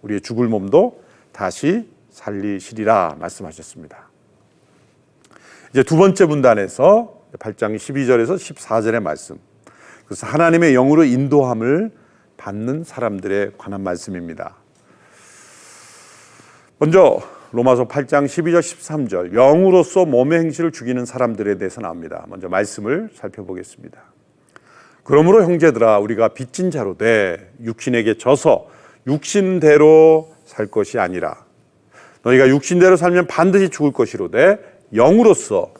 우리의 죽을 몸도 다시 살리시리라 말씀하셨습니다. 이제 두 번째 분단에서 8장 12절에서 14절의 말씀, 그래서 하나님의 영으로 인도함을 받는 사람들에 관한 말씀입니다. 먼저 로마서 8장 12절 13절, 영으로서 몸의 행실을 죽이는 사람들에 대해서 나옵니다. 먼저 말씀을 살펴보겠습니다. 그러므로 형제들아, 우리가 빚진 자로 돼 육신에게 져서 육신대로 살 것이 아니라 너희가 육신대로 살면 반드시 죽을 것이로되 영으로서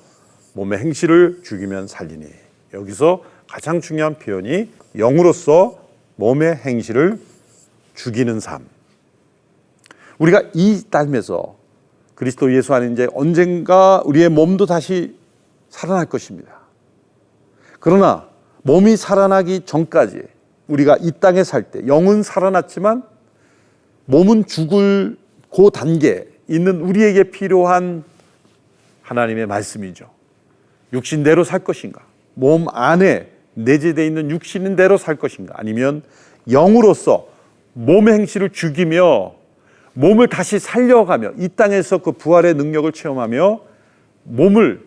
몸의 행실을 죽이면 살리니. 여기서 가장 중요한 표현이 영으로서 몸의 행실을 죽이는 삶. 우리가 이 삶에서 그리스도 예수 안에 이제 언젠가 우리의 몸도 다시 살아날 것입니다. 그러나 몸이 살아나기 전까지 우리가 이 땅에 살 때 영은 살아났지만 몸은 죽을 그 단계에 있는 우리에게 필요한 하나님의 말씀이죠. 육신대로 살 것인가? 몸 안에 내재되어 있는 육신대로 살 것인가? 아니면 영으로서 몸의 행실을 죽이며 몸을 다시 살려가며 이 땅에서 그 부활의 능력을 체험하며 몸을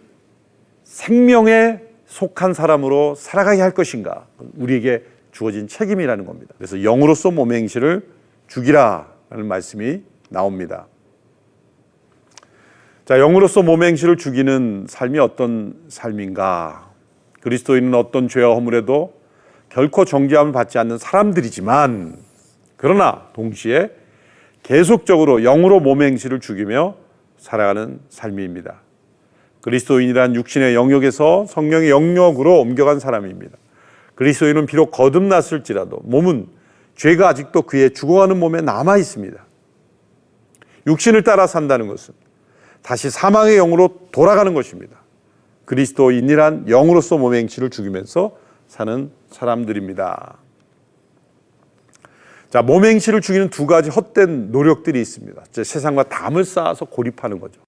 생명에 속한 사람으로 살아가게 할 것인가? 우리에게 주어진 책임이라는 겁니다. 그래서 영으로서 몸의 행실을 죽이라라는 말씀이 나옵니다. 자, 영으로서 몸의 행실을 죽이는 삶이 어떤 삶인가? 그리스도인은 어떤 죄와 허물에도 결코 정죄함을 받지 않는 사람들이지만, 그러나 동시에 계속적으로 영으로 몸의 행실을 죽이며 살아가는 삶입니다. 그리스도인이란 육신의 영역에서 성령의 영역으로 옮겨간 사람입니다. 그리스도인은 비록 거듭났을지라도 몸은 죄가 아직도 그의 죽어가는 몸에 남아 있습니다. 육신을 따라 산다는 것은 다시 사망의 영으로 돌아가는 것입니다. 그리스도인이란 영으로서 몸의 행실을 죽이면서 사는 사람들입니다. 자, 몸의 행실을 죽이는 두 가지 헛된 노력들이 있습니다. 세상과 담을 쌓아서 고립하는 거죠.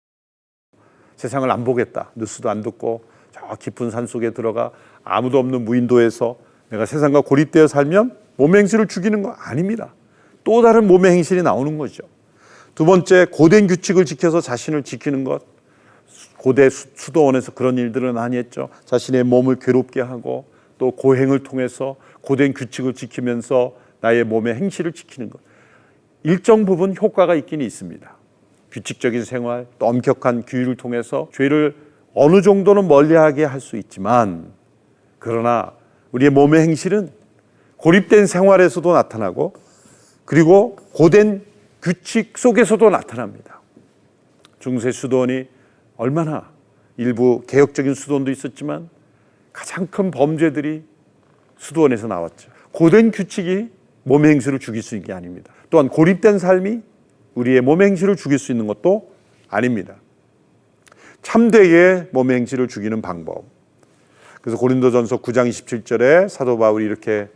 세상을 안 보겠다. 뉴스도 안 듣고 저 깊은 산 속에 들어가 아무도 없는 무인도에서 내가 세상과 고립되어 살면 몸의 행실을 죽이는 거 아닙니다. 또 다른 몸의 행실이 나오는 거죠. 두 번째, 고된 규칙을 지켜서 자신을 지키는 것. 고대 수도원에서 그런 일들을 많이 했죠. 자신의 몸을 괴롭게 하고 또 고행을 통해서 고된 규칙을 지키면서 나의 몸의 행실을 지키는 것. 일정 부분 효과가 있긴 있습니다. 규칙적인 생활, 또 엄격한 규율을 통해서 죄를 어느 정도는 멀리하게 할 수 있지만, 그러나 우리의 몸의 행실은 고립된 생활에서도 나타나고 그리고 고된 규칙 속에서도 나타납니다. 중세 수도원이 얼마나, 일부 개혁적인 수도원도 있었지만 가장 큰 범죄들이 수도원에서 나왔죠. 고된 규칙이 몸의 행실을 죽일 수 있는 게 아닙니다. 또한 고립된 삶이 우리의 몸의 행실을 죽일 수 있는 것도 아닙니다. 참되게 몸의 행실을 죽이는 방법. 그래서 고린도전서 9장 27절에 사도 바울이 이렇게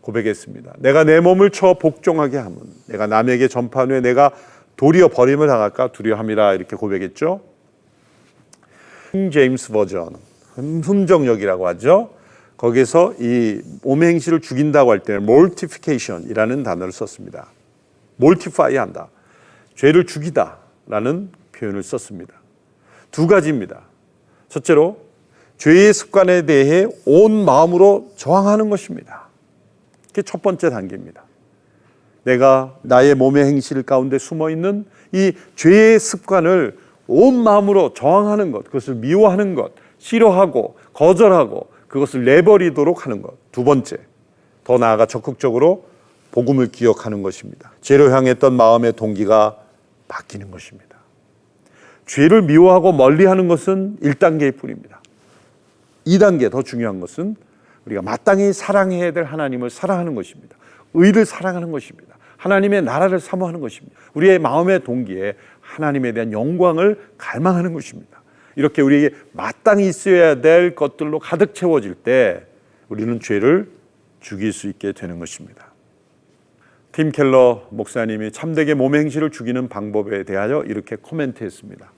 고백했습니다. 내가 내 몸을 쳐 복종하게 하면 내가 남에게 전파한 후에 내가 도리어 버림을 당할까 두려움이라, 이렇게 고백했죠. 킹 제임스 버전, 흠정역이라고 하죠. 거기서 이 몸의 행실을 죽인다고 할 때는 mortification이라는 단어를 썼습니다. mortify 한다, 죄를 죽이다라는 표현을 썼습니다. 두 가지입니다. 첫째로 죄의 습관에 대해 온 마음으로 저항하는 것입니다. 그게 첫 번째 단계입니다. 내가 나의 몸의 행실 가운데 숨어있는 이 죄의 습관을 온 마음으로 저항하는 것, 그것을 미워하는 것, 싫어하고 거절하고 그것을 내버리도록 하는 것. 두 번째, 더 나아가 적극적으로 복음을 기억하는 것입니다. 죄를 향했던 마음의 동기가 바뀌는 것입니다. 죄를 미워하고 멀리하는 것은 1단계일 뿐입니다. 2단계, 더 중요한 것은 우리가 마땅히 사랑해야 될 하나님을 사랑하는 것입니다. 의를 사랑하는 것입니다. 하나님의 나라를 사모하는 것입니다. 우리의 마음의 동기에 하나님에 대한 영광을 갈망하는 것입니다. 이렇게 우리에게 마땅히 있어야 될 것들로 가득 채워질 때 우리는 죄를 죽일 수 있게 되는 것입니다. 팀 켈러 목사님이 참되게 몸의 행실을 죽이는 방법에 대하여 이렇게 코멘트했습니다.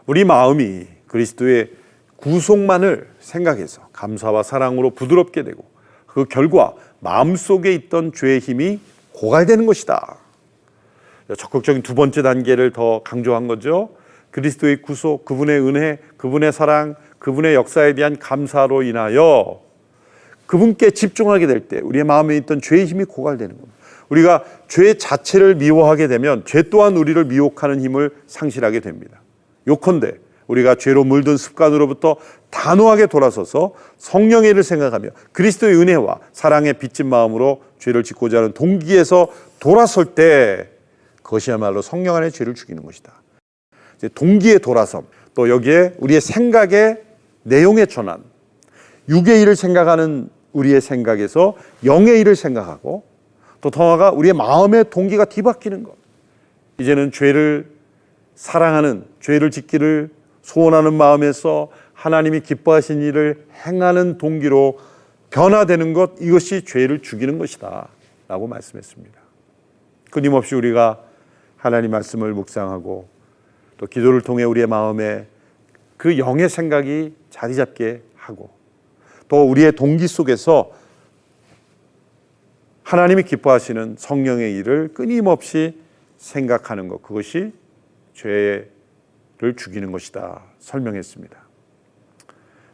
우리 마음이 그리스도의 구속만을 생각해서 감사와 사랑으로 부드럽게 되고 그 결과 마음속에 있던 죄의 힘이 고갈되는 것이다. 적극적인 두 번째 단계를 더 강조한 거죠. 그리스도의 구속, 그분의 은혜, 그분의 사랑, 그분의 역사에 대한 감사로 인하여 그분께 집중하게 될 때 우리의 마음에 있던 죄의 힘이 고갈되는 겁니다. 우리가 죄 자체를 미워하게 되면 죄 또한 우리를 미혹하는 힘을 상실하게 됩니다. 요컨대 우리가 죄로 물든 습관으로부터 단호하게 돌아서서 성령의 일을 생각하며 그리스도의 은혜와 사랑에 빚진 마음으로 죄를 짓고자 하는 동기에서 돌아설 때 그것이야말로 성령 안에 죄를 죽이는 것이다. 이제 동기의 돌아섬, 또 여기에 우리의 생각의 내용의 전환, 육의 일을 생각하는 우리의 생각에서 영의 일을 생각하고 또 더 나아가 우리의 마음의 동기가 뒤바뀌는 것. 이제는 죄를 사랑하는, 죄를 짓기를 소원하는 마음에서 하나님이 기뻐하신 일을 행하는 동기로 변화되는 것, 이것이 죄를 죽이는 것이다 라고 말씀했습니다. 끊임없이 우리가 하나님 말씀을 묵상하고 또 기도를 통해 우리의 마음에 그 영의 생각이 자리 잡게 하고 또 우리의 동기 속에서 하나님이 기뻐하시는 성령의 일을 끊임없이 생각하는 것, 그것이 죄를 죽이는 것이다 설명했습니다.